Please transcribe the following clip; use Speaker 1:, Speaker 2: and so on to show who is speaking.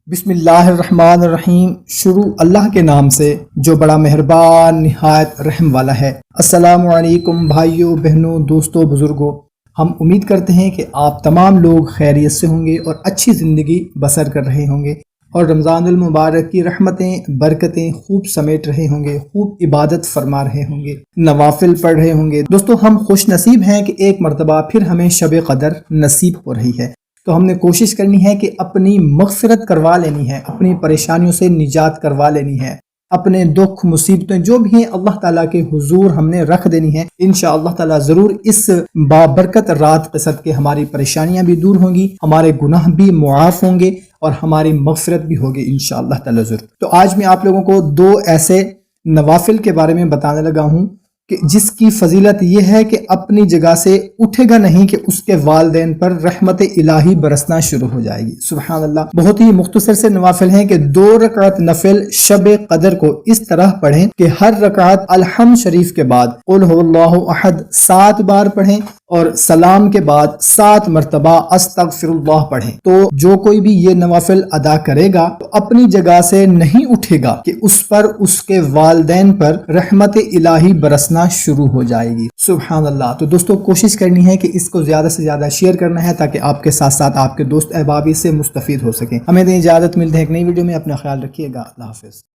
Speaker 1: بسم اللہ الرحمن الرحیم۔ شروع اللہ کے نام سے جو بڑا مہربان نہایت رحم والا ہے۔ السلام علیکم بھائیوں بہنوں دوستوں بزرگوں، ہم امید کرتے ہیں کہ آپ تمام لوگ خیریت سے ہوں گے اور اچھی زندگی بسر کر رہے ہوں گے اور رمضان المبارک کی رحمتیں برکتیں خوب سمیٹ رہے ہوں گے، خوب عبادت فرما رہے ہوں گے، نوافل پڑھ رہے ہوں گے۔ دوستو، ہم خوش نصیب ہیں کہ ایک مرتبہ پھر ہمیں شب قدر نصیب ہو رہی ہے، تو ہم نے کوشش کرنی ہے کہ اپنی مغفرت کروا لینی ہے، اپنی پریشانیوں سے نجات کروا لینی ہے، اپنے دکھ مصیبتیں جو بھی ہیں اللہ تعالیٰ کے حضور ہم نے رکھ دینی ہے۔ انشاءاللہ تعالیٰ ضرور اس بابرکت رات کے صدقے ہماری پریشانیاں بھی دور ہوں گی، ہمارے گناہ بھی معاف ہوں گے اور ہماری مغفرت بھی ہوگی انشاءاللہ تعالیٰ ضرور۔ تو آج میں آپ لوگوں کو دو ایسے نوافل کے بارے میں بتانے لگا ہوں کہ جس کی فضیلت یہ ہے کہ اپنی جگہ سے اٹھے گا نہیں کہ اس کے والدین پر رحمت الہی برسنا شروع ہو جائے گی۔ سبحان اللہ۔ بہت ہی مختصر سے نوافل ہیں کہ 2 رکعت نفل شب قدر کو اس طرح پڑھیں کہ ہر رکعت الحمد شریف کے بعد قل هو اللہ احد 7 بار پڑھیں اور سلام کے بعد 7 مرتبہ استغفر اللہ پڑھیں۔ تو جو کوئی بھی یہ نوافل ادا کرے گا تو اپنی جگہ سے نہیں اٹھے گا کہ اس پر اس کے والدین پر رحمت الہی برسنا شروع ہو جائے گی۔ سبحان اللہ۔ تو دوستو، کوشش کرنی ہے کہ اس کو زیادہ سے زیادہ شیئر کرنا ہے تاکہ آپ کے ساتھ ساتھ آپ کے دوست احباب اس سے مستفید ہو سکیں۔ ہمیں دیں اجازت، ملتے ہیں ایک نئی ویڈیو میں، اپنا خیال رکھیے گا۔ اللہ حافظ۔